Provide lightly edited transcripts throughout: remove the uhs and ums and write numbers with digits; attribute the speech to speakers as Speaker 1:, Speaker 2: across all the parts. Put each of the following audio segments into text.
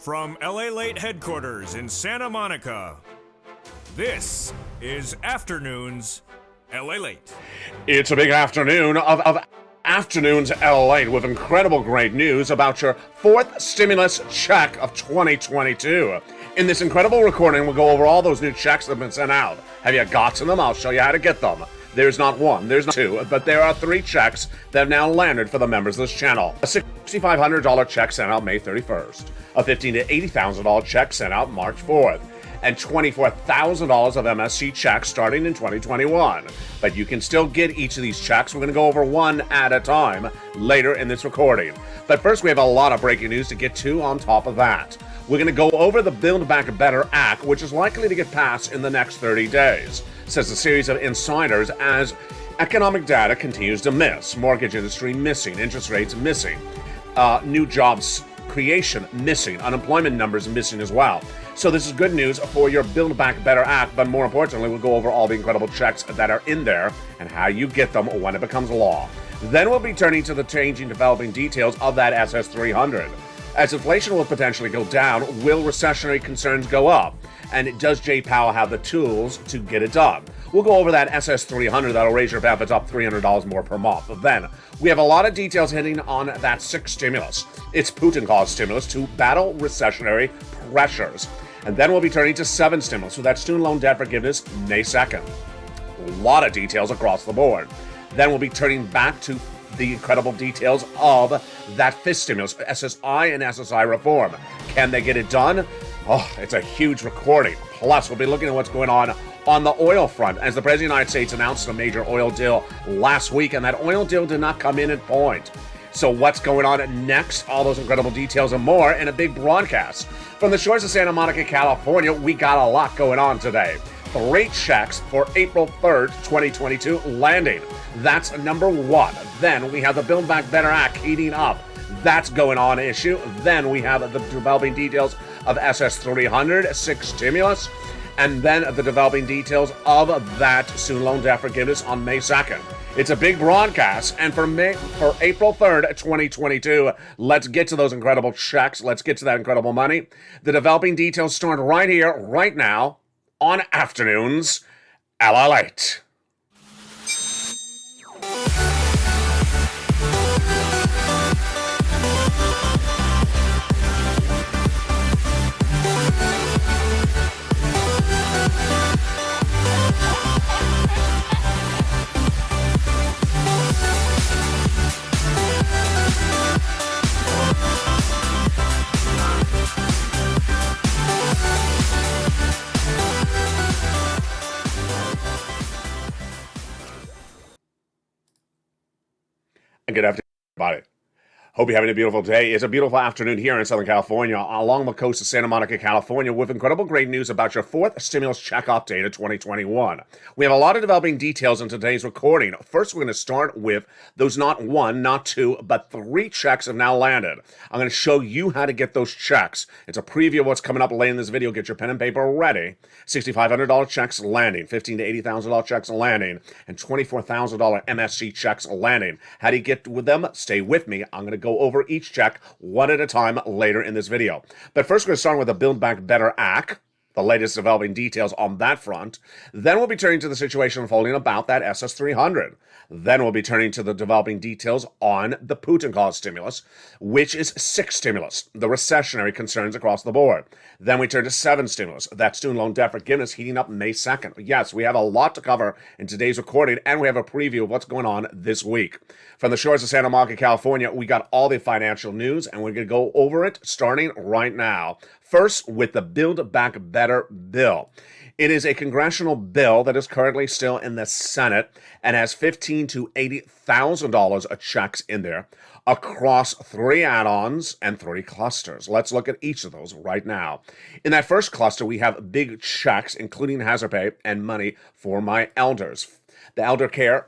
Speaker 1: From LALATE headquarters in Santa Monica, this is Afternoons LALATE.
Speaker 2: It's a big afternoon of Afternoons LALATE with incredible great news about your fourth stimulus check of 2022. In this incredible recording, we'll go over all those new checks that have been sent out. Have you gotten them? I'll show you how to get them. There's not one, there's not two, but there are 3 checks that have now landed for the members of this channel. A $6,500 check sent out May 31st. A $15,000 to $80,000 check sent out March 4th. And $24,000 of MSC checks starting in 2021. But you can still get each of these checks. We're going to go over one at a time later in this recording. But first, we have a lot of breaking news to get to on top of that. We're going to go over the Build Back Better Act, which is likely to get passed in the next 30 days, says a series of insiders, as economic data continues to miss. Mortgage industry missing, interest rates missing, new jobs creation missing, unemployment numbers missing as well. So this is good news for your Build Back Better Act, but more importantly, we'll go over all the incredible checks that are in there and how you get them when it becomes law. Then we'll be turning to the changing, developing details of that SS 300. As inflation will potentially go down, will recessionary concerns go up? And does Jay Powell have the tools to get it done? We'll go over that SS 300 that'll raise your benefits up $300 more per month. Then we have a lot of details hitting on that 6th stimulus. It's Putin-caused stimulus to battle recessionary pressures. And then we'll be turning to 7th stimulus with that student loan debt forgiveness May 2nd. A lot of details across the board. Then we'll be turning back to the incredible details of that 5th stimulus, SSI and SSI reform. Can they get it done? Oh, it's a huge recording. Plus, we'll be looking at what's going on the oil front, as the President of the United States announced a major oil deal last week, and that oil deal did not come in at point. So what's going on next? All those incredible details and more in a big broadcast. From the shores of Santa Monica, California, we got a lot going on today. 3 checks for April 3rd, 2022 landing. That's number 1. Then we have the Build Back Better Act heating up. That's going on issue. Then we have the developing details of SS 300, 6th stimulus, and then the developing details of that student loan debt forgiveness on May 2nd. It's a big broadcast, and for April 3rd, 2022, let's get to those incredible checks. Let's get to that incredible money. The developing details start right here, right now, on Afternoons LALATE. And good afternoon, everybody. Hope you're having a beautiful day. It's a beautiful afternoon here in Southern California, along the coast of Santa Monica, California, with incredible great news about your 4th stimulus check update of 2021. We have a lot of developing details in today's recording. First, we're going to start with those not 1, not 2, but 3 checks have now landed. I'm going to show you how to get those checks. It's a preview of what's coming up later in this video. Get your pen and paper ready. $6,500 checks landing, $15,000 to $80,000 checks landing, and $24,000 MSC checks landing. How do you get with them? Stay with me. I'm going to go over each check one at a time later in this video. But first, we're going to start with the Build Back Better Act, the latest developing details on that front. Then we'll be turning to the situation unfolding about that SS 300. Then we'll be turning to the developing details on the Putin-caused stimulus, which is 6th stimulus, the recessionary concerns across the board. Then we turn to 7th stimulus, that student loan debt forgiveness heating up May 2nd. Yes, we have a lot to cover in today's recording, and we have a preview of what's going on this week. From the shores of Santa Monica, California, we got all the financial news, and we're going to go over it starting right now. First, with the Build Back Better bill. It is a congressional bill that is currently still in the Senate and has $15,000 to $80,000 of checks in there across 3 add-ons and 3 clusters. Let's look at each of those right now. In that first cluster, we have big checks, including hazard pay and money for my elders. The elder care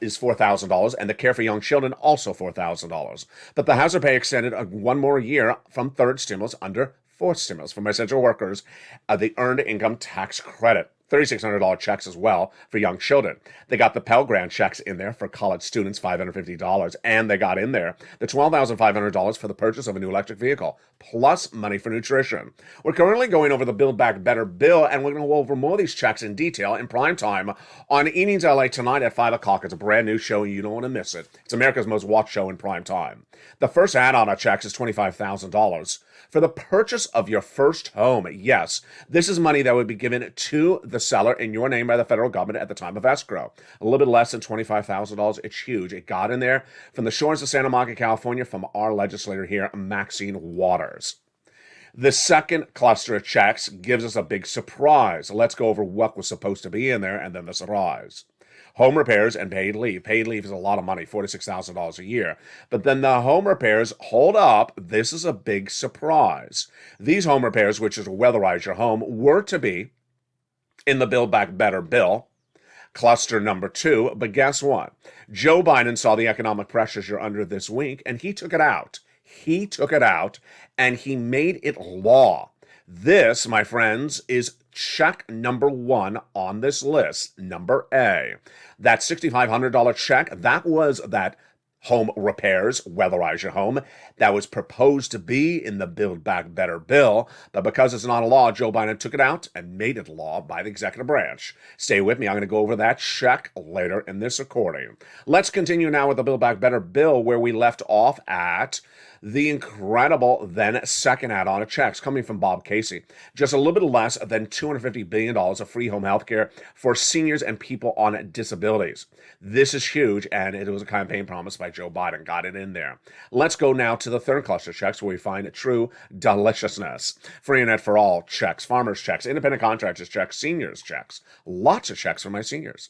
Speaker 2: is $4,000, and the Care for Young Children also $4,000. But the hazard pay extended 1 more year from 3rd stimulus under 4th stimulus for my essential workers, the Earned Income Tax Credit. $3,600 checks as well for young children. They got the Pell Grant checks in there for college students, $550, and they got in there the $12,500 for the purchase of a new electric vehicle, plus money for nutrition. We're currently going over the Build Back Better bill, and we're going to go over more of these checks in detail in prime time on Evenings LA tonight at 5 o'clock. It's a brand new show, and you don't want to miss it. It's America's most watched show in prime time. The first ad on our checks is $25,000 for the purchase of your first home. Yes, this is money that would be given to the seller in your name by the federal government at the time of escrow. A little bit less than $25,000. It's huge. It got in there from the shores of Santa Monica, California, from our legislator here, Maxine Waters. The second cluster of checks gives us a big surprise. Let's go over what was supposed to be in there and then the surprise. Home repairs and paid leave. Paid leave is a lot of money, $46,000 a year. But then the home repairs, hold up, this is a big surprise. These home repairs, which is to weatherize your home, were to be in the Build Back Better bill, cluster number 2. But guess what? Joe Biden saw the economic pressures you're under this week, and he took it out. He took it out, and he made it law. This, my friends, is check number 1 on this list, number A. That $6,500 check, that was that home repairs, weatherize your home, that was proposed to be in the Build Back Better bill, but because it's not a law, Joe Biden took it out and made it law by the executive branch. Stay with me, I'm going to go over that check later in this recording. Let's continue now with the Build Back Better bill, where we left off at the incredible then second add-on of checks coming from Bob Casey. Just a little bit less than $250 billion of free home health care for seniors and people on disabilities. This is huge, and it was a campaign promise by Joe Biden. Got it in there. Let's go now to the third cluster of checks, where we find true deliciousness. Free internet for all checks, farmers checks, independent contractors checks, seniors checks. Lots of checks for my seniors.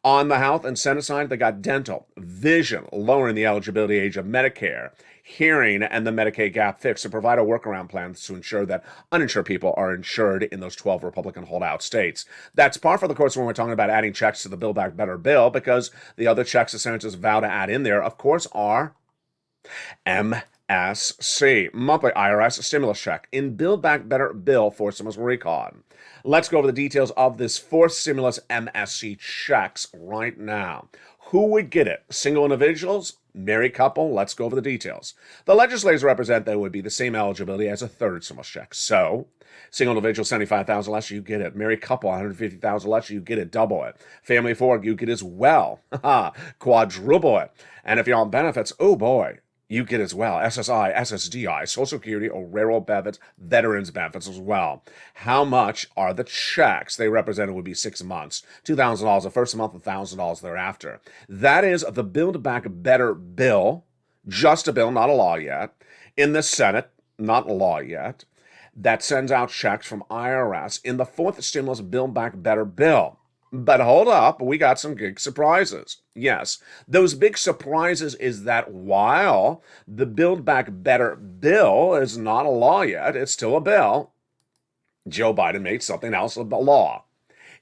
Speaker 2: On the health and Senate side, they got dental, vision, lowering the eligibility age of Medicare, hearing, and the Medicaid gap fix to provide a workaround plan to ensure that uninsured people are insured in those 12 Republican holdout states. That's par for the course when we're talking about adding checks to the Build Back Better bill, because the other checks the senators vow to add in there, of course, are MSC, monthly IRS stimulus check, in Build Back Better bill for stimulus recon. Let's go over the details of this fourth stimulus MSC checks right now. Who would get it? Single individuals? Married couple? Let's go over the details. The legislators represent that it would be the same eligibility as a third stimulus check. So, single individual, $75,000 less, you get it. Married couple, $150,000 less, you get it. Double it. Family of 4, you get as well. Quadruple it. And if you're on benefits, oh boy, you get as well. SSI, SSDI, Social Security, or railroad benefits, veterans benefits as well. How much are the checks? They represented would be 6 months. $2,000 the first month, $1,000 thereafter. That is the Build Back Better bill, just a bill, not a law yet, in the Senate, not a law yet, that sends out checks from IRS in the fourth stimulus Build Back Better bill. But hold up, we got some big surprises. Yes, those big surprises is that while the Build Back Better bill is not a law yet, it's still a bill, Joe Biden made something else a law.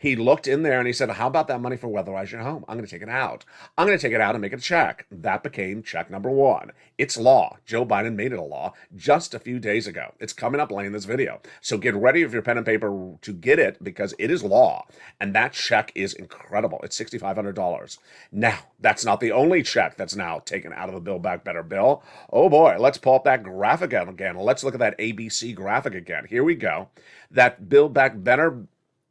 Speaker 2: He looked in there and he said, how about that money for weatherize your home? I'm going to take it out. I'm going to take it out and make it a check. That became check number 1. It's law. Joe Biden made it a law just a few days ago. It's coming up late in this video. So get ready with your pen and paper to get it, because it is law. And that check is incredible. It's $6,500. Now, that's not the only check that's now taken out of the Build Back Better bill. Oh boy, let's pull up that graphic again. Let's look at that ABC graphic again. Here we go. That Build Back Better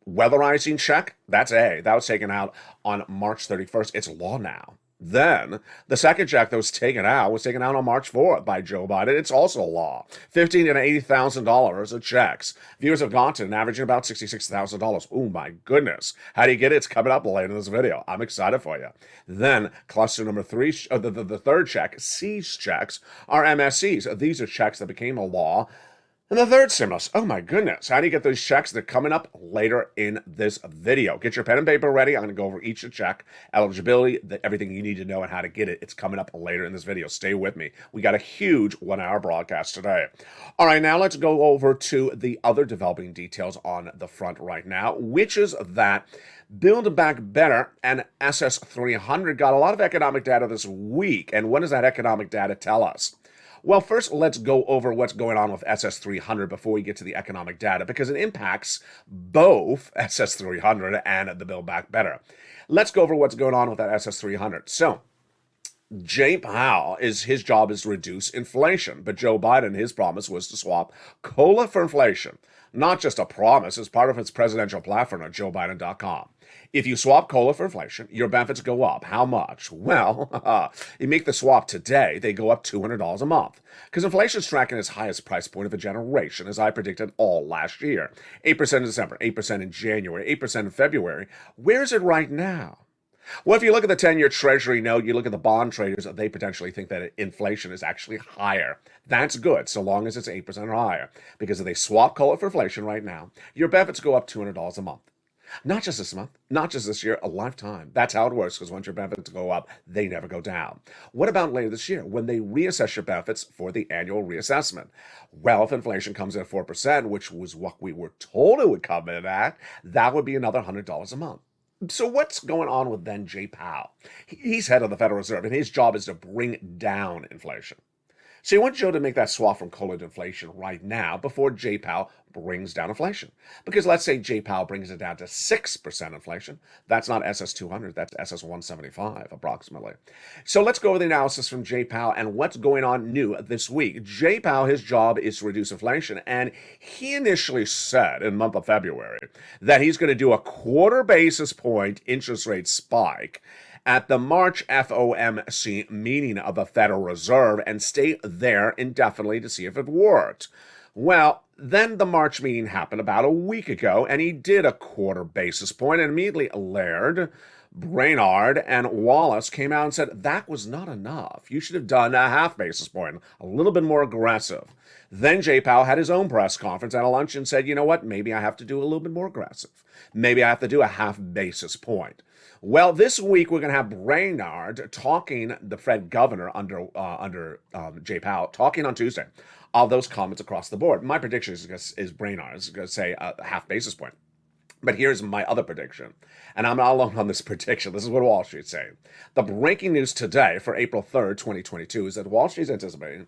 Speaker 2: weatherizing check, that's A. That was taken out on March 31st. It's law now. Then, the second check that was taken out on March 4th by Joe Biden. It's also law. $15,000 and $80,000 of checks. Viewers have gone to an averaging about $66,000. Oh my goodness. How do you get it? It's coming up later in this video. I'm excited for you. Then, cluster number 3, the third check, C's checks, are MSCs. These are checks that became a law. And the third stimulus, oh my goodness, how do you get those checks? They're coming up later in this video. Get your pen and paper ready. I'm going to go over each check, eligibility, everything you need to know and how to get it. It's coming up later in this video. Stay with me. We got a huge 1-hour broadcast today. All right, now let's go over to the other developing details on the front right now, which is that Build Back Better and SS300 got a lot of economic data this week. And what does that economic data tell us? Well, first, let's go over what's going on with SS300 before we get to the economic data, because it impacts both SS300 and the Build Back Better. Let's go over what's going on with that SS300. So, Jay Powell, his job is to reduce inflation, but Joe Biden, his promise was to swap COLA for inflation. Not just a promise, it's part of his presidential platform at joebiden.com. If you swap COLA for inflation, your benefits go up. How much? Well, you make the swap today, they go up $200 a month. Because inflation's tracking its highest price point of a generation, as I predicted all last year. 8% in December, 8% in January, 8% in February. Where is it right now? Well, if you look at the 10-year Treasury note, you look at the bond traders, they potentially think that inflation is actually higher. That's good, so long as it's 8% or higher. Because if they swap COLA for inflation right now, your benefits go up $200 a month. Not just this month, not just this year, a lifetime. That's how it works, because once your benefits go up, they never go down. What about later this year, when they reassess your benefits for the annual reassessment? Well, if inflation comes in at 4%, which was what we were told it would come in at, that would be another $100 a month. So what's going on with then Jay Powell? He's head of the Federal Reserve, and his job is to bring down inflation. So you want Joe to make that swap from COLA to inflation right now before Jay Powell brings down inflation. Because let's say Jay Powell brings it down to 6% inflation. That's not SS200, that's SS175 approximately. So let's go over the analysis from Jay Powell and what's going on new this week. Jay Powell, his job is to reduce inflation, and he initially said in the month of February that he's going to do a quarter basis point interest rate spike at the March FOMC meeting of the Federal Reserve and stay there indefinitely to see if it worked. Well, then the March meeting happened about a week ago, and he did a quarter basis point, and immediately Laird, Brainard, and Wallace came out and said that was not enough. You should have done a half basis point, a little bit more aggressive. Then Jay Powell had his own press conference at a lunch and said, you know what, maybe I have to do a little bit more aggressive. Maybe I have to do a half basis point. Well, this week we're going to have Brainard talking, the Fed governor under Jay Powell, talking on Tuesday. All those comments across the board. My prediction is Brainard is going to say a half basis point. But here's my other prediction, and I'm not alone on this prediction. This is what Wall Street's saying. The breaking news today for April 3rd, 2022 is that Wall Street's anticipating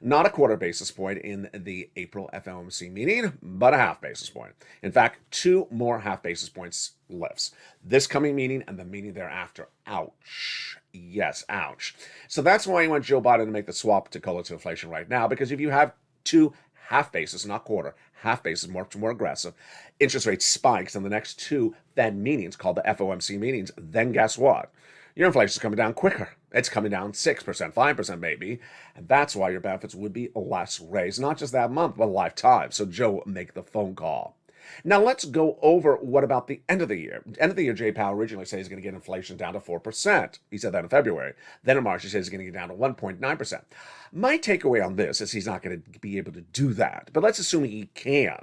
Speaker 2: not a quarter basis point in the April FOMC meeting, but a half basis point. In fact, 2 more half basis points lifts. This coming meeting and the meeting thereafter. Ouch. Yes, ouch. So that's why you want Joe Biden to make the swap to COLA to inflation right now, because if you have 2 half basis, not quarter, half basis, more aggressive, interest rate spikes in the next 2 Fed meetings called the FOMC meetings, then guess what? Your inflation is coming down quicker. It's coming down 6%, 5% maybe, and that's why your benefits would be less raised, not just that month, but a lifetime. So Joe, make the phone call. Now let's go over what about the end of the year. End of the year, Jay Powell originally said he's going to get inflation down to 4%. He said that in February. Then in March, he said he's going to get down to 1.9%. My takeaway on this is he's not going to be able to do that, but let's assume he can.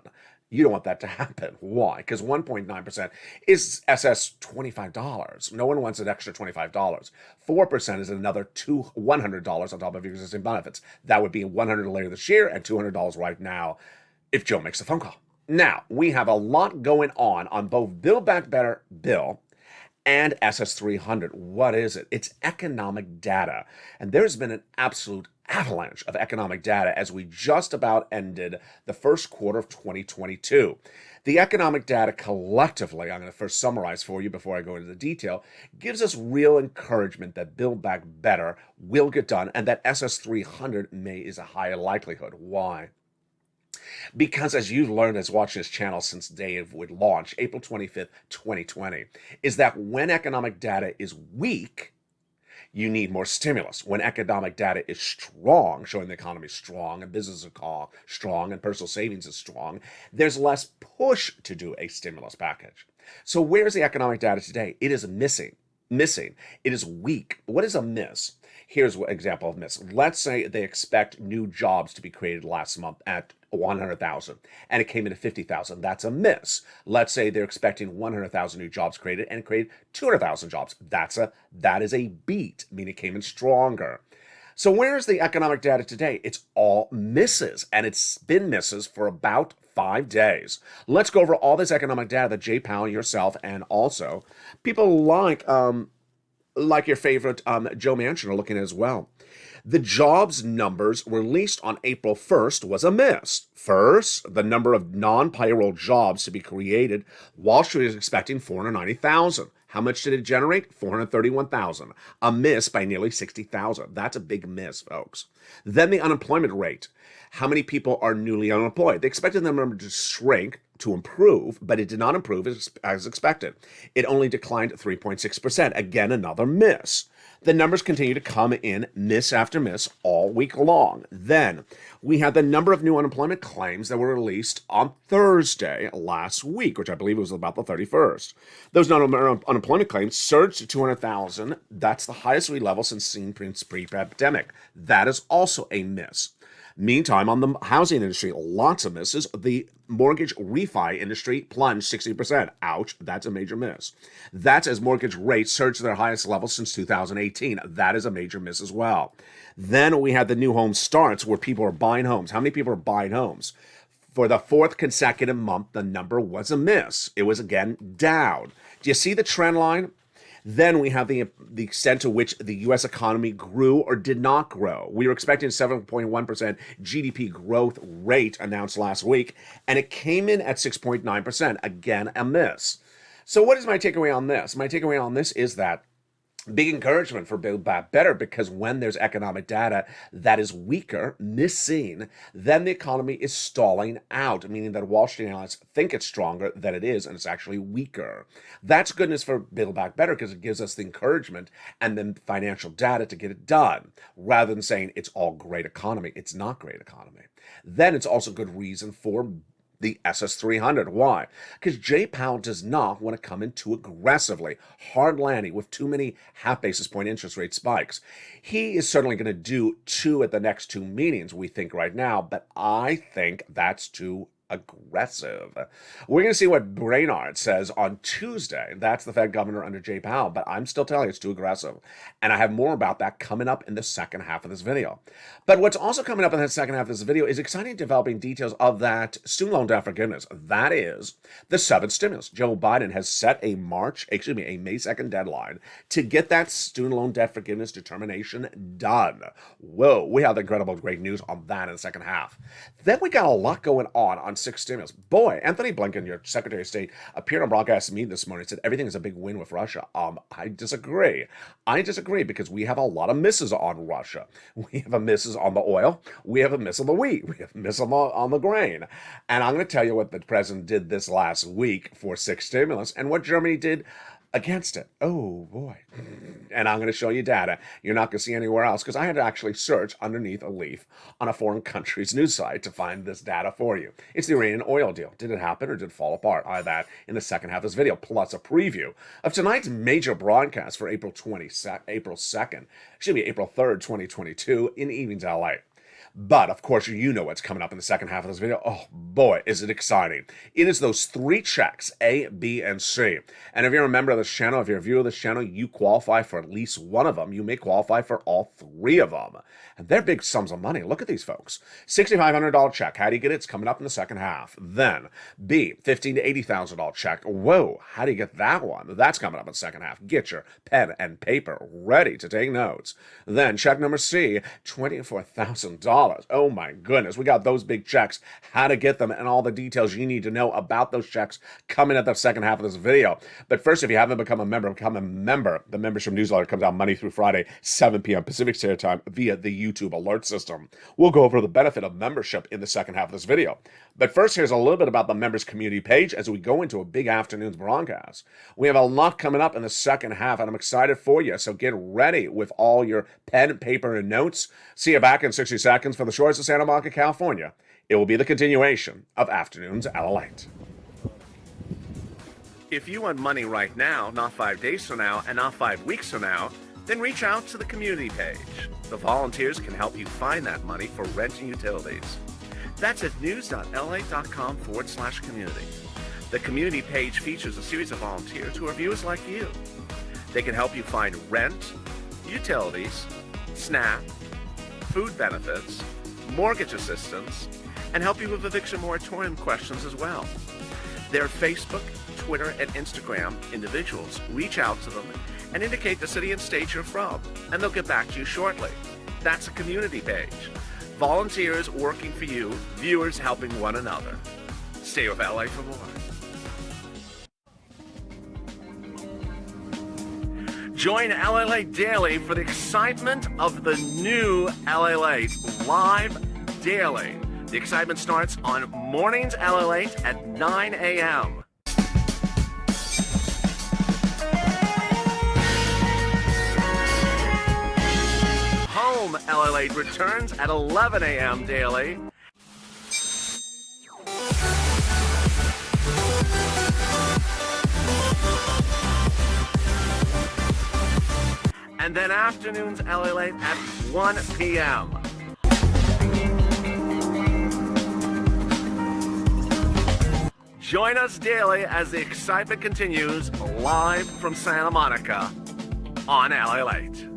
Speaker 2: You don't want that to happen. Why? Because 1.9% is SS $25. No one wants an extra $25. 4% is another $100 on top of your existing benefits. That would be $100 later this year and $200 right now if Joe makes a phone call. Now, we have a lot going on both Build Back Better bill and SS300. What is it? It's economic data. And there's been an absolute avalanche of economic data as we just about ended the first quarter of 2022. The economic data collectively, I'm going to first summarize for you before I go into the detail, gives us real encouragement that Build Back Better will get done and that SS300 is a higher likelihood. Why? Because as you've learned as watching this channel since the day it would launch, April 25th, 2020, is that when economic data is weak, you need more stimulus. When economic data is strong, showing the economy is strong and businesses are strong and personal savings is strong, there's less push to do a stimulus package. So where's the economic data today? It is missing. It is weak. What is a miss? Here's an example of miss. Let's say they expect new jobs to be created last month at 100,000 and it came in at 50,000. That's a miss. Let's say they're expecting 100,000 new jobs created and created 200,000 jobs. That is a beat, meaning it came in stronger. So where is the economic data today? It's all misses, and it's been misses for about 5 days. Let's go over all this economic data that Jay Powell, yourself, and also people like your favorite Joe Manchin are looking at as well. The jobs numbers released on April 1st was a miss. First, the number of non-payroll jobs to be created, Wall Street is expecting 490,000. How much did it generate? 431,000. A miss by nearly 60,000. That's a big miss, folks. Then the unemployment rate. How many people are newly unemployed? They expected the number to shrink, to improve, but it did not improve as expected. It only declined 3.6%. Again, another miss. The numbers continue to come in miss after miss all week long. Then we had the number of new unemployment claims that were released on Thursday last week, which I believe was about the 31st. Those unemployment claims surged to 200,000. That's the highest level since seen pre-pandemic. That is also a miss. Meantime, on the housing industry, lots of misses. The mortgage refi industry plunged 60%. Ouch, that's a major miss. That's as mortgage rates surged to their highest level since 2018. That is a major miss as well. Then we had the new home starts where people are buying homes. How many people are buying homes? For the fourth consecutive month, the number was a miss. It was again down. Do you see the trend line? Then we have the extent to which the U.S. economy grew or did not grow. We were expecting a 7.1% GDP growth rate announced last week, and it came in at 6.9%. Again, a miss. So what is my takeaway on this? My takeaway on this is that big encouragement for Build Back Better, because when there's economic data that is weaker, missing, then the economy is stalling out, meaning that Wall Street analysts think it's stronger than it is, and it's actually weaker. That's goodness for Build Back Better because it gives us the encouragement and then financial data to get it done, rather than saying it's all great economy. It's not great economy. Then it's also good reason for the SS300. Why? Because Jay Powell does not want to come in too aggressively, hard landing with too many half basis point interest rate spikes. He is certainly going to do 2 at the next 2 meetings, we think right now, but I think that's too aggressive. We're going to see what Brainard says on Tuesday. That's the Fed governor under Jay Powell, but I'm still telling you it's too aggressive. And I have more about that coming up in the second half of this video. But what's also coming up in the second half of this video is exciting developing details of that student loan debt forgiveness. That is the 7th stimulus. Joe Biden has set a May 2nd deadline to get that student loan debt forgiveness determination done. Whoa, we have incredible great news on that in the second half. Then we got a lot going on 6 stimulus. Boy, Anthony Blinken, your Secretary of State, appeared on broadcast me this morning and said everything is a big win with Russia. I disagree. I disagree because we have a lot of misses on Russia. We have a misses on the oil. We have a miss on the wheat. We have a miss on the grain. And I'm going to tell you what the president did this last week for 6 stimulus and what Germany did against it. Oh boy. And I'm going to show you data you're not going to see anywhere else because I had to actually search underneath a leaf on a foreign country's news site to find this data for you. It's the Iranian oil deal. Did it happen or did it fall apart? I have that in the second half of this video, plus a preview of tonight's major broadcast for April 3rd, 2022 in Evenings LA. But, of course, you know what's coming up in the second half of this video. Oh, boy, is it exciting. It is those 3 checks, A, B, and C. And if you're a member of this channel, if you're a viewer of this channel, you qualify for at least one of them. You may qualify for all 3 of them. And they're big sums of money. Look at these folks. $6,500 check. How do you get it? It's coming up in the second half. Then, B, $15,000 to $80,000 check. Whoa, how do you get that one? That's coming up in the second half. Get your pen and paper ready to take notes. Then, check number C, $24,000. Oh my goodness, we got those big checks, how to get them, and all the details you need to know about those checks coming at the second half of this video. But first, if you haven't become a member, become a member. The membership newsletter comes out Monday through Friday, 7 p.m. Pacific Standard Time via the YouTube alert system. We'll go over the benefit of membership in the second half of this video. But first, here's a little bit about the members community page as we go into a big afternoon's broadcast. We have a lot coming up in the second half, and I'm excited for you, so get ready with all your pen, paper, and notes. See you back in 60 seconds for the shores of Santa Monica, California. It will be the continuation of Afternoons LALATE. If you want money right now, not 5 days from now, and not 5 weeks from now, then reach out to the community page. The volunteers can help you find that money for rent and utilities. That's at news.la.com/community. The community page features a series of volunteers who are viewers like you. They can help you find rent, utilities, SNAP, food benefits, mortgage assistance, and help you with eviction moratorium questions as well. Their Facebook, Twitter, and Instagram individuals reach out to them and indicate the city and state you're from, and they'll get back to you shortly. That's a community page. Volunteers working for you, viewers helping one another. Stay with LA for more. Join LALATE Daily for the excitement of the new LALATE live daily. The excitement starts on mornings LALATE at 9 a.m. Home LALATE returns at 11 a.m. daily. And then afternoons LALATE at 1 p.m. Join us daily as the excitement continues live from Santa Monica on LALATE.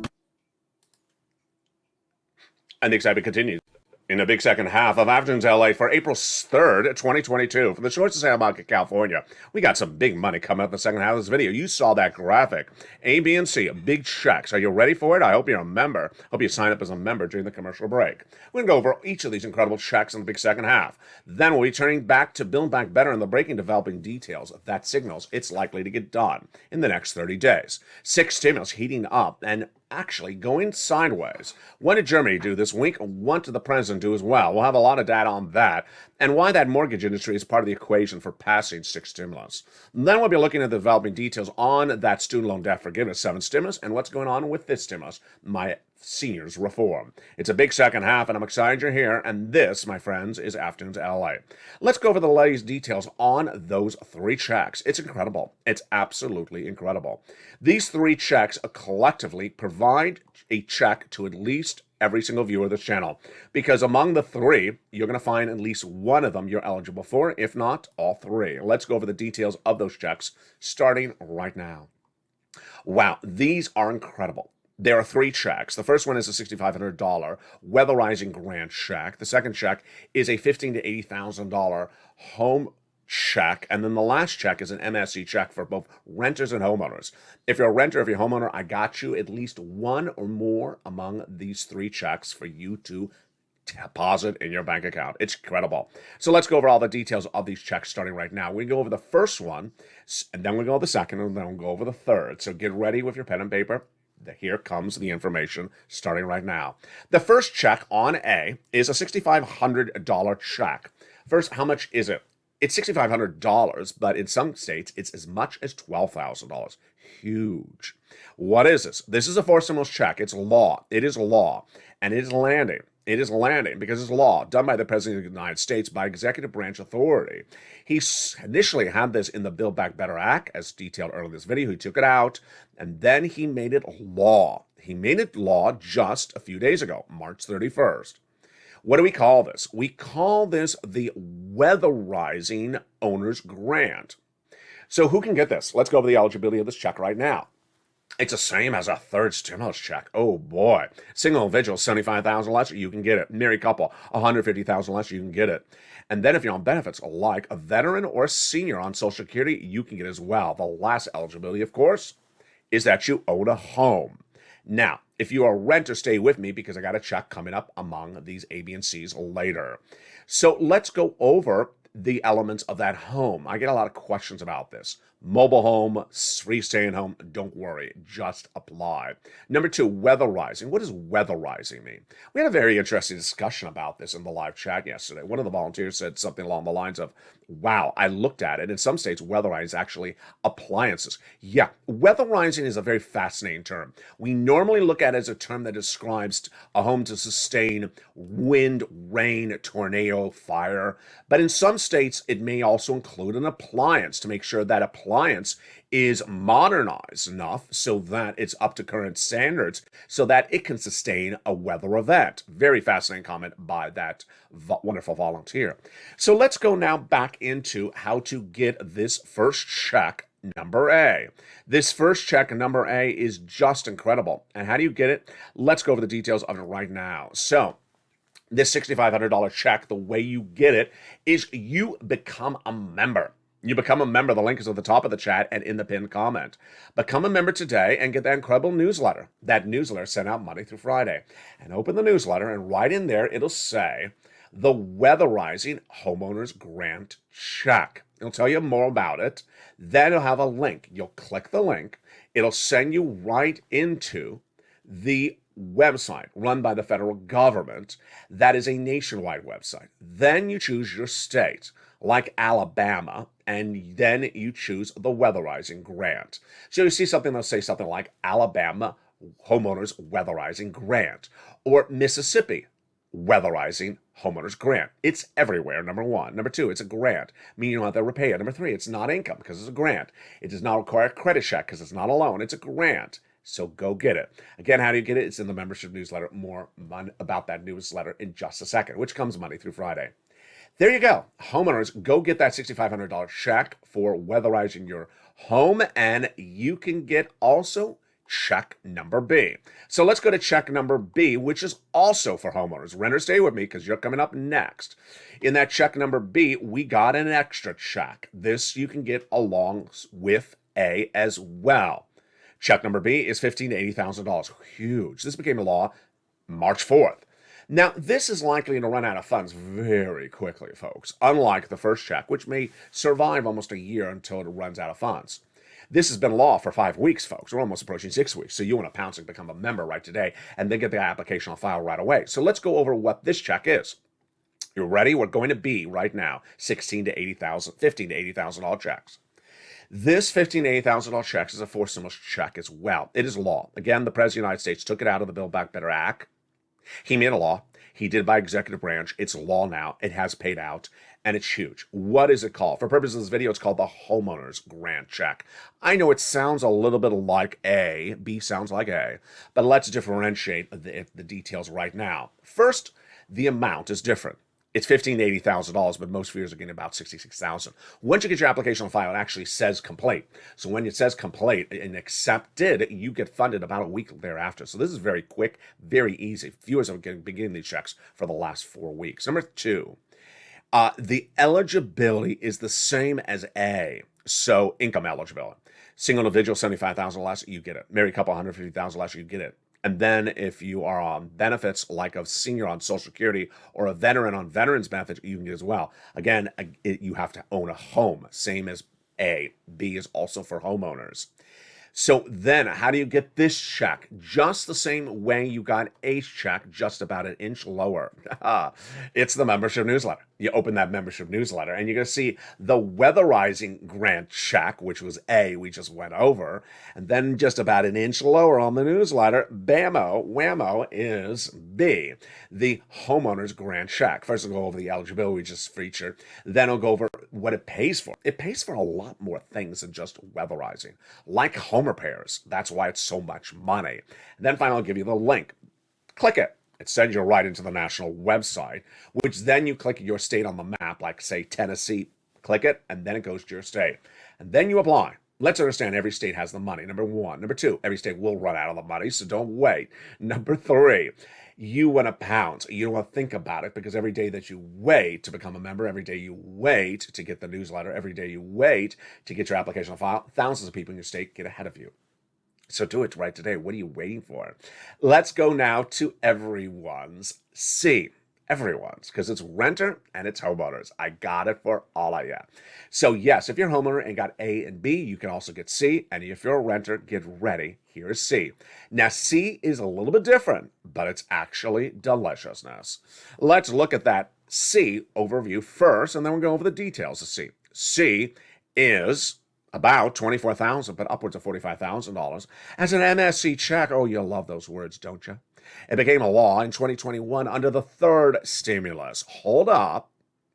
Speaker 2: And the excitement continues in the big second half of Afternoons LA for April 3rd, 2022. From the shores of Santa Monica, California, we got some big money coming up in the second half of this video. You saw that graphic. A, B, and C, big checks. Are you ready for it? I hope you're a member. Hope you sign up as a member during the commercial break. We're going to go over each of these incredible checks in the big second half. Then we'll be turning back to Build Back Better in the breaking developing details that signals it's likely to get done in the next 30 days. 6 stimulus heating up and actually going sideways. When did Germany do this week? What did the president do as well? We'll have a lot of data on that and why that mortgage industry is part of the equation for passing 6 stimulus. Then we'll be looking at the developing details on that student loan debt forgiveness 7 stimulus and what's going on with this stimulus, my seniors reform. It's a big second half and I'm excited you're here, and this, my friends, is Afternoons LA. Let's go over the latest details on those 3 checks. It's incredible. It's absolutely incredible. These 3 checks collectively provide a check to at least every single viewer of this channel, because among the 3, you're going to find at least one of them you're eligible for, if not all 3. Let's go over the details of those checks starting right now. Wow, these are incredible. There are 3 checks. The first one is a $6,500 weatherizing grant check. The second check is a $15,000 to $80,000 home check. And then the last check is an MSE check for both renters and homeowners. If you're a renter, if you're a homeowner, I got you at least one or more among these 3 checks for you to deposit in your bank account. It's incredible. So let's go over all the details of these checks starting right now. We go over the first one, and then we'll go over the second, and then we'll go over the third. So get ready with your pen and paper. Here comes the information starting right now. The first check on A is a $6,500 check. First, how much is it? It's $6,500, but in some states, it's as much as $12,000. Huge. What is this? This is a forced stimulus check. It's law. It is law, and it is landing. It is landing because it's law done by the President of the United States by executive branch authority. He initially had this in the Build Back Better Act, as detailed earlier in this video. He took it out, and then he made it law. He made it law just a few days ago, March 31st. What do we call this? We call this the Weatherizing Owner's Grant. So who can get this? Let's go over the eligibility of this check right now. It's the same as a third stimulus check. Oh boy. Single individual, $75,000 less, you can get it. Married couple, $150,000 less, you can get it. And then if you're on benefits, like a veteran or a senior on Social Security, you can get it as well. The last eligibility, of course, is that you own a home. Now, if you are a renter, stay with me because I got a check coming up among these A, B, and C's later. So let's go over the elements of that home. I get a lot of questions about this. Mobile home, freestaying home, don't worry, just apply. Number 2, weatherizing. What does weatherizing mean? We had a very interesting discussion about this in the live chat yesterday. One of the volunteers said something along the lines of, wow, I looked at it. In some states, weatherizing is actually appliances. Yeah, weatherizing is a very fascinating term. We normally look at it as a term that describes a home to sustain wind, rain, tornado, fire. But in some states, it may also include an appliance to make sure that appliance is modernized enough so that it's up to current standards so that it can sustain a weather event. Very fascinating comment by that wonderful volunteer. So let's go now back into how to get this first check, number A. This first check, number A, is just incredible. And how do you get it? Let's go over the details of it right now. So this $6,500 check, the way you get it is you become a member. You become a member. The link is at the top of the chat and in the pinned comment. Become a member today and get that incredible newsletter. That newsletter sent out Monday through Friday. And open the newsletter, and right in there, it'll say the Weatherizing Homeowners Grant Check. It'll tell you more about it. Then it'll have a link. You'll click the link. It'll send you right into the website run by the federal government. That is a nationwide website. Then you choose your state, like Alabama, and then you choose the Weatherizing Grant. So you see something that'll say something like Alabama Homeowners Weatherizing Grant, or Mississippi Weatherizing Homeowners Grant. It's everywhere, number one. Number two, it's a grant, meaning you don't have to repay it. Number three, it's not income because it's a grant. It does not require a credit check because it's not a loan. It's a grant. So go get it. Again, how do you get it? It's in the membership newsletter. More about that newsletter in just a second, which comes Monday through Friday. There you go. Homeowners, go get that $6,500 check for weatherizing your home, and you can get also check number B. So let's go to check number B, which is also for homeowners. Renters, stay with me because you're coming up next. In that check number B, we got an extra check. This you can get along with A as well. Check number B is $15,000 to $80,000. Huge. This became a law March 4th. Now, this is likely to run out of funds very quickly, folks, unlike the first check, which may survive almost a year until it runs out of funds. This has been law for 5 weeks, folks. We're almost approaching 6 weeks. So you want to pounce and become a member right today and then get the application on file right away. So let's go over what this check is. You're ready? We're going to B right now. $15,000 to $80,000 checks. This $15,000 to $80,000 check is a forced stimulus check as well. It is law. Again, the President of the United States took it out of the Build Back Better Act. He made a law. He did it by executive branch. It's law now. It has paid out, and it's huge. What is it called? For purposes of this video, it's called the Homeowners Grant Check. I know it sounds a little bit like A. B sounds like A. But let's differentiate the details right now. First, the amount is different. It's $15,000 to $80,000, but most viewers are getting about $66,000. Once you get your application on file, it actually says complete. So when it says complete and accepted, you get funded about a week thereafter. So this is very quick, very easy. Viewers have been getting these checks for the last 4 weeks. Number two, the eligibility is the same as A. So income eligibility. Single individual, $75,000 less, you get it. Married couple, $150,000 less, you get it. And then if you are on benefits like a senior on Social Security or a veteran on veterans benefits, you can get as well. Again, you have to own a home, same as A. B is also for homeowners. So then how do you get this check? Just the same way you got A's check, just about an inch lower. It's the membership newsletter. You open that membership newsletter and you're going to see the Weatherizing Grant Check, which was A, we just went over. And then just about an inch lower on the newsletter, bammo, whammo, is B, the Homeowners Grant Check. First, we'll go over the eligibility we just featured. Then I'll go over what it pays for. It pays for a lot more things than just weatherizing, like home repairs. That's why it's so much money. And then finally, I'll give you the link. Click it. It sends you right into the national website, which then you click your state on the map, like say Tennessee, click it, and then it goes to your state. And then you apply. Let's understand every state has the money, number one. Number two, every state will run out of the money, so don't wait. Number three, you want to pounce. You don't want to think about it because every day that you wait to become a member, every day you wait to get the newsletter, every day you wait to get your application on file, thousands of people in your state get ahead of you. So do it right today. What are you waiting for? Let's go now to everyone's C. Everyone's, because it's renter and it's homeowners. I got it for all of you. So yes, if you're a homeowner and got A and B, you can also get C. And if you're a renter, get ready. Here's C. Now C is a little bit different, but it's actually deliciousness. Let's look at that C overview first, and then we'll go over the details of C. C is about $24,000, but upwards of $45,000 as an MSC check. Oh, you love those words, don't you? It became a law in 2021 under the third stimulus. Hold up.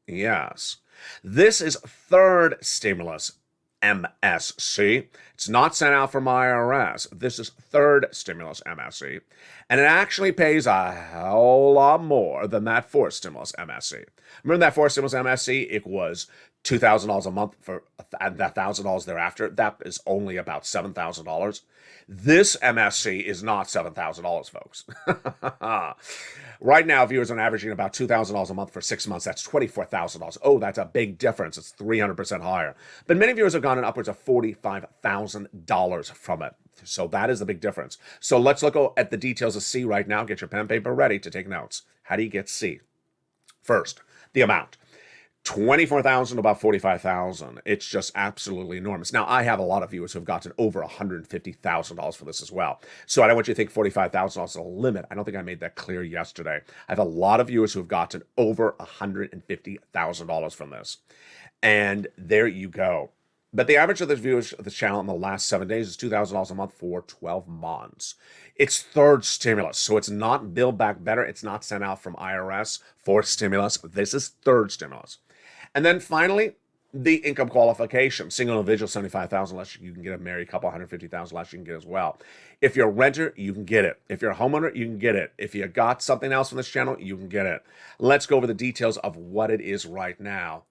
Speaker 2: Yes. This is third stimulus, MSC. It's not sent out from IRS. This is third stimulus, MSC. And it actually pays a hell lot more than that fourth stimulus, MSC. Remember that fourth stimulus, MSC? It was $2,000 a month for and that $1,000 thereafter, that is only about $7,000. This MSC is not $7,000, folks. Right now, viewers are averaging about $2,000 a month for 6 months. That's $24,000. Oh, that's a big difference. It's 300% higher. But many viewers have gotten upwards of $45,000 from it. So that is the big difference. So let's look at the details of C right now. Get your pen and paper ready to take notes. How do you get C? First, the amount. 24,000 to about 45,000. It's just absolutely enormous. Now, I have a lot of viewers who've gotten over $150,000 for this as well. So I don't want you to think $45,000 is a limit. I don't think I made that clear yesterday. I have a lot of viewers who've gotten over $150,000 from this. And there you go. But the average of the viewers of this channel in the last 7 days is $2,000 a month for 12 months. It's third stimulus, so it's not Build Back Better. It's not sent out from IRS for stimulus. This is third stimulus. And then finally, the income qualification. Single individual, 75,000 less, you can get a married couple, 150,000 less, you can get as well. If you're a renter, you can get it. If you're a homeowner, you can get it. If you got something else from this channel, you can get it. Let's go over the details of what it is right now.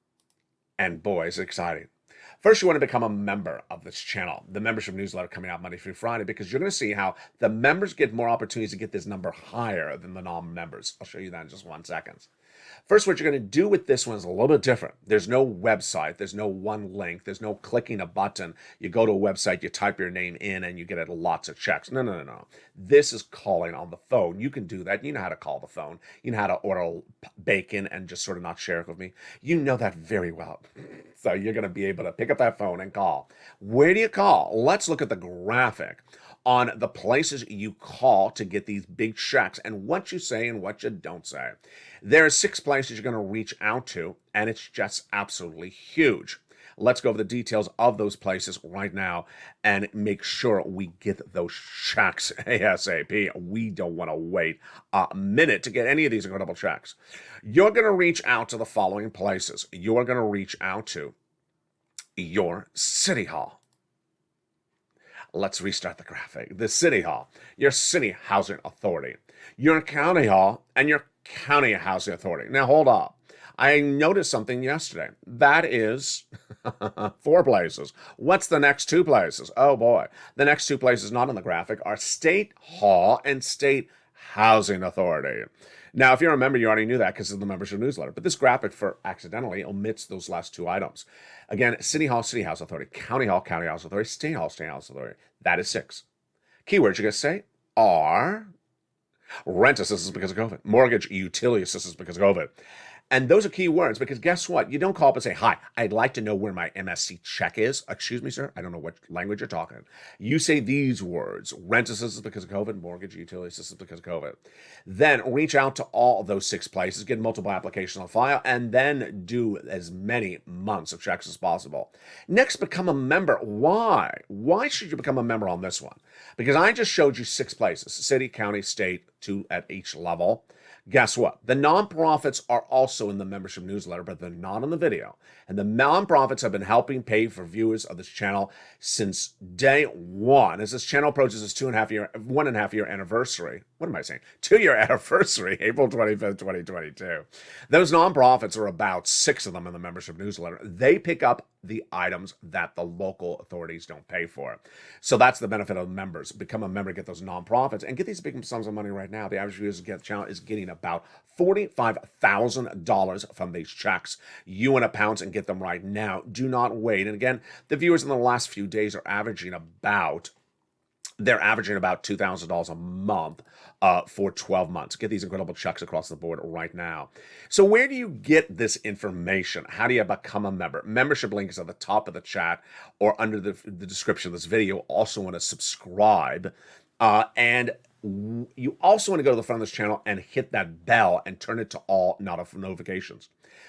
Speaker 2: And boy, it's exciting. First, you want to become a member of this channel, the membership newsletter coming out Monday through Friday, because you're going to see how the members get more opportunities to get this number higher than the non-members. I'll show you that in just 1 second. First, what you're going to do with this one is a little bit different. There's no website. There's no one link. There's no clicking a button. You go to a website, you type your name in, and you get lots of checks. No. This is calling on the phone. You can do that. You know how to call the phone. You know how to order bacon and just sort of not share it with me. You know that very well. So you're going to be able to pick up that phone and call. Where do you call? Let's look at the graphic on the places you call to get these big checks and what you say and what you don't say. There are 6 places you're going to reach out to, and it's just absolutely huge. Let's go over the details of those places right now and make sure we get those checks ASAP. We don't want to wait a minute to get any of these incredible checks. You're going to reach out to the following places. You're going to reach out to your city hall. Let's restart the graphic. The city hall, your city housing authority, your county hall, and your county housing authority. Now, hold up. I noticed something yesterday. That is 4 places. What's the next 2 places? Oh boy. The next 2 places not on the graphic are State Hall and State Housing Authority. Now, if you remember, you already knew that because of the membership newsletter. But this graphic for accidentally omits those last 2 items. Again, City Hall, City House Authority, County Hall, County House Authority, State Hall, State House Authority. That is 6. Keywords you're going to say are rent assistance because of COVID, mortgage utility assistance because of COVID. And those are key words because guess what? You don't call up and say, hi, I'd like to know where my MSC check is. Excuse me, sir. I don't know what language you're talking. You say these words, rent assistance because of COVID, mortgage utility assistance because of COVID. Then reach out to all of those 6 places, get multiple applications on file, and then do as many months of checks as possible. Next, become a member. Why? Why should you become a member on this one? Because I just showed you 6 places, city, county, state, 2 at each level. Guess what? The nonprofits are also in the membership newsletter, but they're not in the video. And the nonprofits have been helping pay for viewers of this channel since day 1. As this channel approaches its 1.5 year anniversary. What am I saying? 2-year anniversary, April 25th, 2022. Those nonprofits are about 6 of them in the membership newsletter. They pick up the items that the local authorities don't pay for. So that's the benefit of members. Become a member, get those nonprofits, and get these big sums of money right now. The average viewers get the channel is getting about $45,000 from these checks. You want to pounce and get them right now. Do not wait. And again, the viewers in the last few days are averaging about $2,000 a month for 12 months. Get these incredible checks across the board right now. So where do you get this information? How do you become a member? Membership link is at the top of the chat or under the description of this video. Also want to subscribe. And you also want to go to the front of this channel and hit that bell and turn it to all notifications.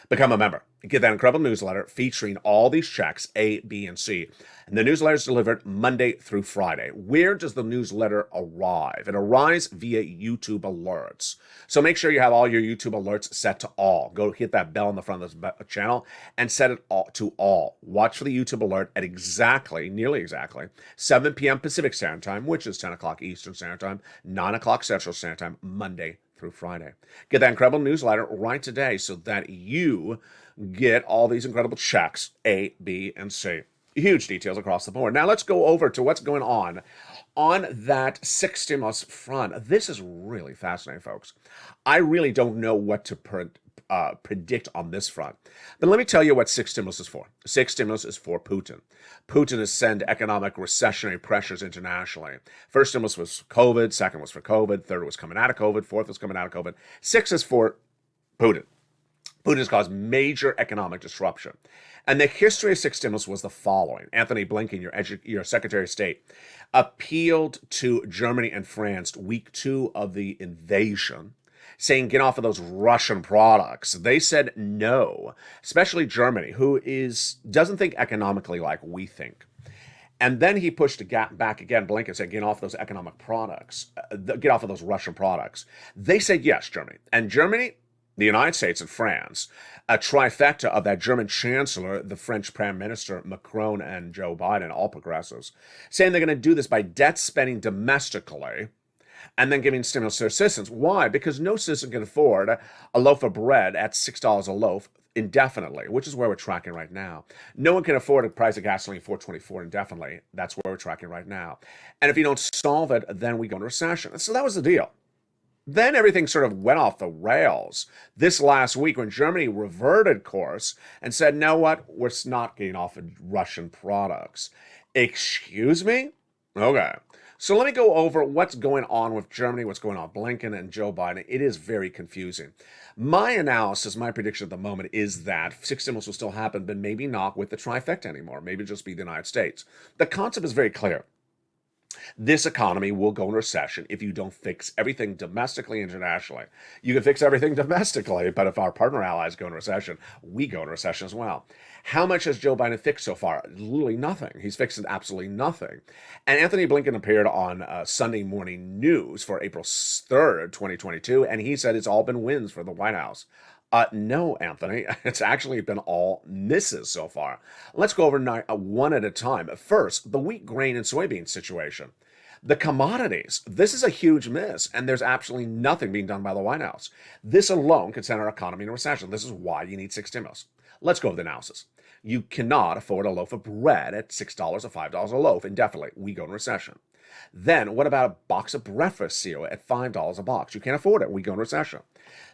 Speaker 2: Become a member. Get that incredible newsletter featuring all these checks, A, B, and C. And the newsletter is delivered Monday through Friday. Where does the newsletter arrive? It arrives via YouTube alerts. So make sure you have all your YouTube alerts set to all. Go hit that bell on the front of this channel and set it all to all. Watch for the YouTube alert at nearly exactly, 7 p.m. Pacific Standard Time, which is 10 o'clock Eastern Standard Time, 9 o'clock Central Standard Time, Monday through Friday. Get that incredible newsletter right today so that you get all these incredible checks, A, B, and C. Huge details across the board. Now let's go over to what's going on that sixth stimulus front. This is really fascinating, folks. I really don't know what to predict on this front. But let me tell you what sixth stimulus is for. Sixth stimulus is for Putin. Putin has sent economic recessionary pressures internationally. First stimulus was COVID, second was for COVID, third was coming out of COVID, fourth was coming out of COVID. Sixth is for Putin. Putin has caused major economic disruption. And the history of sixth stimulus was the following. Anthony Blinken, your Secretary of State, appealed to Germany and France week 2 of the invasion, saying get off of those Russian products. They said no, especially Germany, who doesn't think economically like we think. And then he pushed back again. Blinken said, get off those economic products, get off of those Russian products. They said yes, Germany. And Germany, the United States, and France, a trifecta of that German chancellor, the French Prime Minister, Macron, and Joe Biden, all progressives, saying they're going to do this by debt spending domestically and then giving stimulus to their citizens. Why? Because no citizen can afford a loaf of bread at $6 a loaf indefinitely, which is where we're tracking right now. No one can afford a price of gasoline $4.24 indefinitely. That's where we're tracking right now. And if you don't solve it, then we go into recession. So that was the deal. Then everything sort of went off the rails this last week when Germany reverted course and said, know what? We're not getting off of Russian products. Excuse me? Okay. So let me go over what's going on with Germany, what's going on with Blinken and Joe Biden. It is very confusing. My analysis, my prediction at the moment is that sixth stimulus will still happen, but maybe not with the trifecta anymore. Maybe just be the United States. The concept is very clear. This economy will go in recession if you don't fix everything domestically, internationally. You can fix everything domestically, but if our partner allies go in recession, we go in recession as well. How much has Joe Biden fixed so far? Literally nothing. He's fixed absolutely nothing. And Anthony Blinken appeared on Sunday Morning News for April 3rd, 2022, and he said it's all been wins for the White House. No, Anthony, it's actually been all misses so far. Let's go over one at a time. First, the wheat, grain, and soybean situation. The commodities, this is a huge miss, and there's absolutely nothing being done by the White House. This alone could send our economy in recession. This is why you need six stimulus. Let's go over the analysis. You cannot afford a loaf of bread at $6 or $5 a loaf indefinitely. We go in recession. Then what about a box of breakfast cereal at $5 a box? You can't afford it. We go in recession.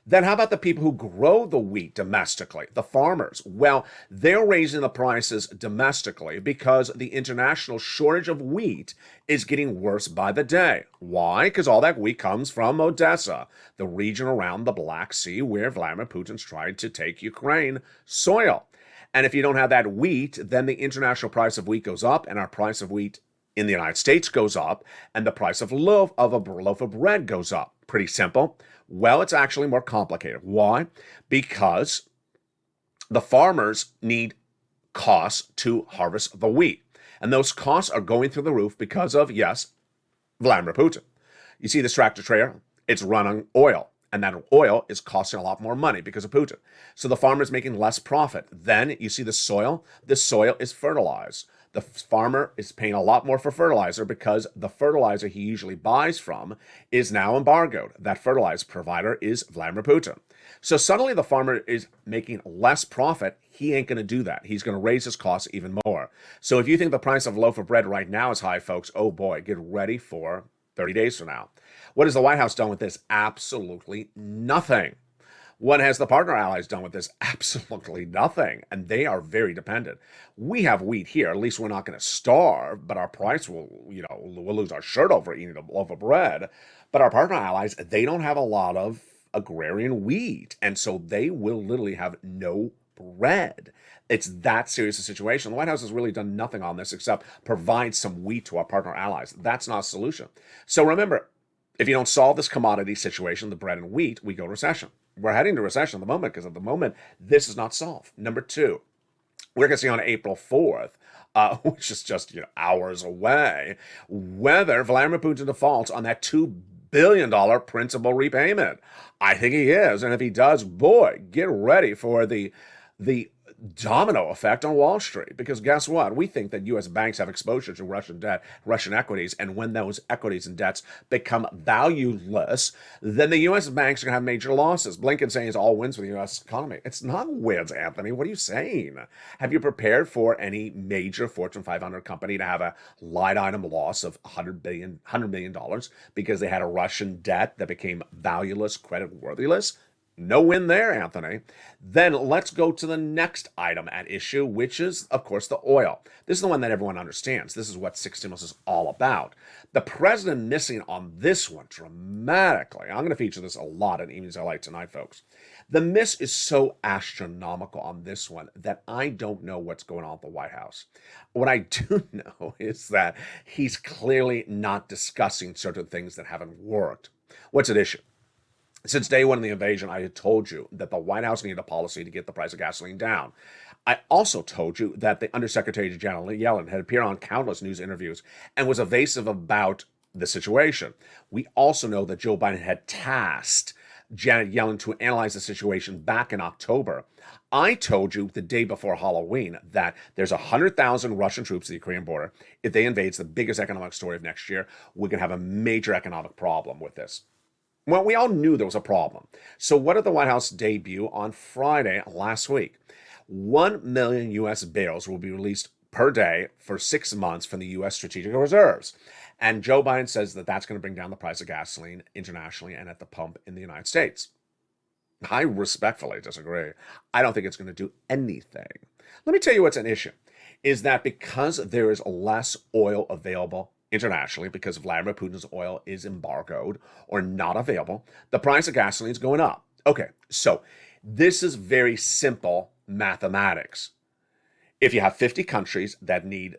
Speaker 2: Then how about the people who grow the wheat domestically, the farmers? Well, they're raising the prices domestically because the international shortage of wheat is getting worse by the day. Why? Because all that wheat comes from Odessa, the region around the Black Sea where Vladimir Putin's tried to take Ukraine soil. And if you don't have that wheat, then the international price of wheat goes up, and our price of wheat in the United States goes up, and the price of a loaf of bread goes up. Pretty simple. Well, it's actually more complicated. Why? Because the farmers need costs to harvest the wheat. And those costs are going through the roof because of, yes, Vladimir Putin. You see this tractor trailer? It's run on oil. And that oil is costing a lot more money because of Putin. So the farmer is making less profit. Then you see the soil. This soil is fertilized. The farmer is paying a lot more for fertilizer because the fertilizer he usually buys from is now embargoed. That fertilizer provider is Vladimir Putin. So suddenly the farmer is making less profit. He ain't going to do that. He's going to raise his costs even more. So if you think the price of a loaf of bread right now is high, folks, oh boy, get ready for 30 days from now. What has the White House done with this? Absolutely nothing. What has the partner allies done with this? Absolutely nothing. And they are very dependent. We have wheat here. At least we're not going to starve, but our price will, we'll lose our shirt over eating a loaf of bread. But our partner allies, they don't have a lot of agrarian wheat. And so they will literally have no bread. It's that serious a situation. The White House has really done nothing on this except provide some wheat to our partner allies. That's not a solution. So remember, if you don't solve this commodity situation, the bread and wheat, we go to recession. We're heading to recession at the moment because at the moment, this is not solved. Number two, we're going to see on April 4th, which is just hours away, whether Vladimir Putin defaults on that $2 billion principal repayment. I think he is. And if he does, boy, get ready for the domino effect on Wall Street. Because guess what? We think that U.S. banks have exposure to Russian debt, Russian equities, and when those equities and debts become valueless, then the U.S. banks are going to have major losses. Blinken saying it's all wins for the U.S. economy. It's not wins, Anthony. What are you saying? Have you prepared for any major Fortune 500 company to have a line item loss of $100 million because they had a Russian debt that became valueless, credit worthless? No win there, Anthony. Then let's go to the next item at issue, which is, of course, the oil. This is the one that everyone understands. This is what six stimulus is all about. The president missing on this one dramatically. I'm going to feature this a lot in Evenings LA tonight, folks. The miss is so astronomical on this one that I don't know what's going on at the White House. What I do know is that he's clearly not discussing certain things that haven't worked. What's at issue? Since day one of the invasion, I had told you that the White House needed a policy to get the price of gasoline down. I also told you that the Undersecretary General Yellen had appeared on countless news interviews and was evasive about the situation. We also know that Joe Biden had tasked Janet Yellen to analyze the situation back in October. I told you the day before Halloween that there's 100,000 Russian troops at the Ukrainian border. If they invade, it's the biggest economic story of next year. We're going to have a major economic problem with this. Well, we all knew there was a problem. So what did the White House debut on Friday last week? 1 million U.S. barrels will be released per day for 6 months from the U.S. strategic reserves. And Joe Biden says that that's going to bring down the price of gasoline internationally and at the pump in the United States. I respectfully disagree. I don't think it's going to do anything. Let me tell you what's an issue, is that because there is less oil available internationally, because Vladimir Putin's oil is embargoed or not available, the price of gasoline is going up. Okay, so this is very simple mathematics. If you have 50 countries that need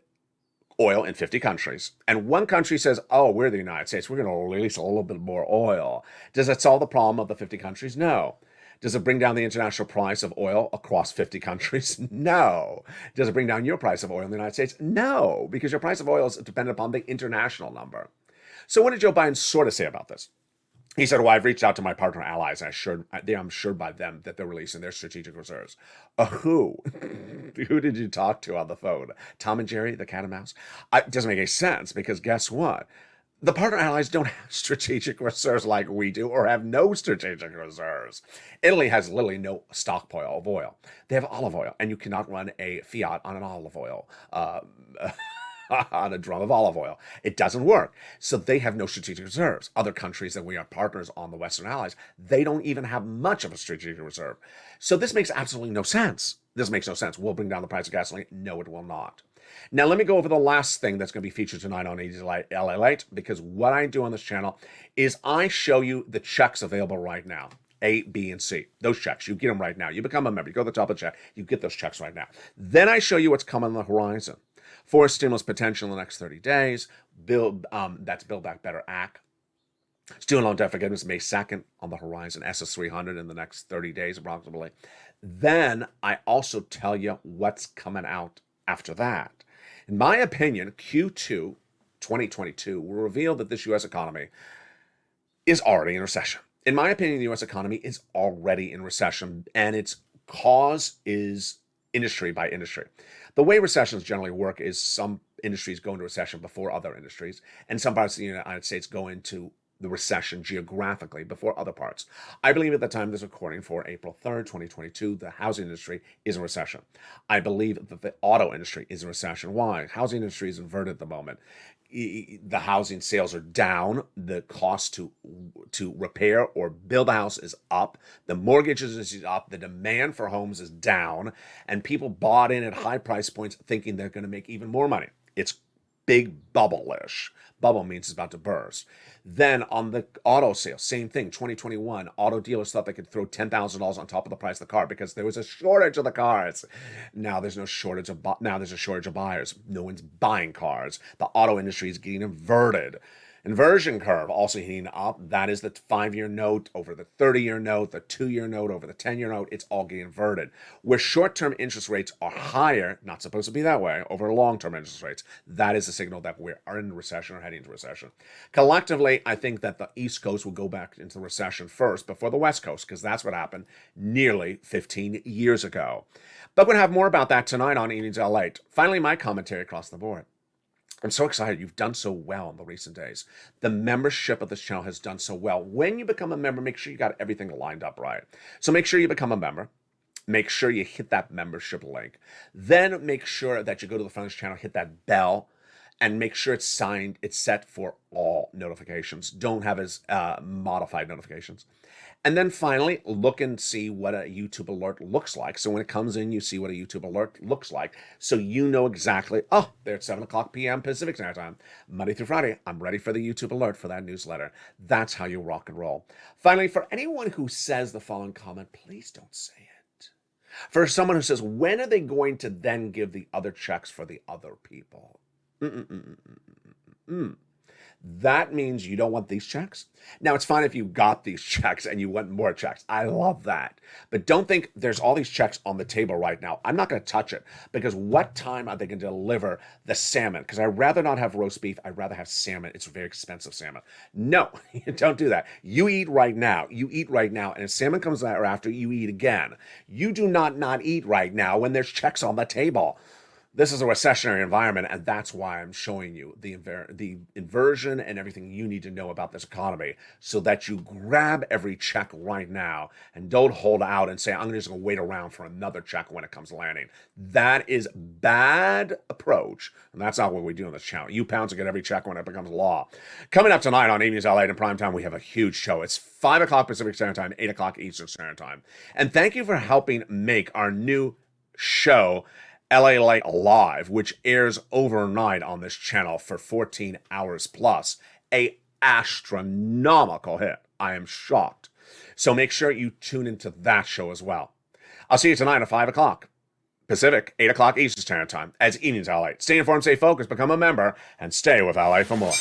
Speaker 2: oil in 50 countries, and one country says, oh, we're the United States, we're going to release a little bit more oil, does that solve the problem of the 50 countries? No. Does it bring down the international price of oil across 50 countries? No. Does it bring down your price of oil in the United States? No, because your price of oil is dependent upon the international number. So what did Joe Biden sort of say about this? He said, well, I've reached out to my partner allies, and I'm assured by them that they're releasing their strategic reserves. Who? Who did you talk to on the phone? Tom and Jerry, the cat and mouse? It doesn't make any sense, because guess what? The partner allies don't have strategic reserves like we do, or have no strategic reserves. Italy has literally no stockpile of oil. They have olive oil, and you cannot run a Fiat on an olive oil, on a drum of olive oil. It doesn't work. So they have no strategic reserves. Other countries that we are partners on, the Western allies, they don't even have much of a strategic reserve. So this makes absolutely no sense. This makes no sense. Will it bring down the price of gasoline? No, it will not. Now, let me go over the last thing that's going to be featured tonight on LALATE, because what I do on this channel is I show you the checks available right now. A, B, and C. Those checks, you get them right now. You become a member. You go to the top of the check. You get those checks right now. Then I show you what's coming on the horizon. For stimulus potential in the next 30 days. That's Build Back Better Act. Student loan debt forgiveness May 2nd on the horizon. SS300 in the next 30 days approximately. Then I also tell you what's coming out after that. In my opinion, Q2 2022 will reveal that this U.S. economy is already in recession. In my opinion, the U.S. economy is already in recession, and its cause is industry by industry. The way recessions generally work is some industries go into recession before other industries, and some parts of the United States go into the recession geographically before other parts. I believe at the time of this recording for April 3rd, 2022, the housing industry is in recession. I believe that the auto industry is in recession. Why? Housing industry is inverted at the moment. The housing sales are down. The cost to repair or build a house is up. The mortgages is up. The demand for homes is down. And people bought in at high price points thinking they're going to make even more money. It's big bubble-ish. Bubble means it's about to burst. Then on the auto sales, same thing. 2021, auto dealers thought they could throw $10,000 on top of the price of the car because there was a shortage of the cars. Now there's no shortage of now there's a shortage of buyers. No one's buying cars. The auto industry is getting inverted. Inversion curve also heating up. That is the 5-year note over the 30-year note, the 2-year note over the 10-year note. It's all getting inverted. Where short-term interest rates are higher, not supposed to be that way, over long-term interest rates, that is a signal that we are in recession or heading into recession. Collectively, I think that the East Coast will go back into recession first before the West Coast, because that's what happened nearly 15 years ago. But we're going to have more about that tonight on Evenings LALATE. Finally, my commentary across the board. I'm so excited. You've done so well in the recent days. The membership of this channel has done so well. When you become a member, make sure you got everything lined up right. So make sure you become a member. Make sure you hit that membership link. Then make sure that you go to the front of this channel, hit that bell, and make sure it's signed. It's set for all notifications. Don't have as modified notifications. And then finally, look and see what a YouTube alert looks like. So when it comes in, you see what a YouTube alert looks like. So you know exactly, oh, they're at 7 o'clock p.m. Pacific Standard Time, Monday through Friday. I'm ready for the YouTube alert for that newsletter. That's how you rock and roll. Finally, for anyone who says the following comment, please don't say it. For someone who says, when are they going to then give the other checks for the other people? That means you don't want these checks. Now, it's fine if you got these checks and you want more checks. I love that. But don't think there's all these checks on the table right now. I'm not going to touch it, because what time are they going to deliver the salmon? Because I'd rather not have roast beef. I'd rather have salmon. It's very expensive salmon. No, don't do that. You eat right now. You eat right now. And if salmon comes out after, you eat again. You do not eat right now when there's checks on the table. This is a recessionary environment, and that's why I'm showing you the inversion and everything you need to know about this economy, so that you grab every check right now and don't hold out and say, I'm just going to wait around for another check when it comes landing. That is bad approach, and that's not what we do on this channel. You pounds will get every check when it becomes law. Coming up tonight on Evenings LALATE in prime time, we have a huge show. It's 5 o'clock Pacific Standard Time, 8 o'clock Eastern Standard Time. And thank you for helping make our new show, LALATE Live, which airs overnight on this channel for 14 hours plus, a astronomical hit. I am shocked. So make sure you tune into that show as well. I'll see you tonight at 5 o'clock Pacific, 8 o'clock Eastern Standard Time as Evenings LALATE. Stay informed, stay focused, become a member, and stay with LA for more.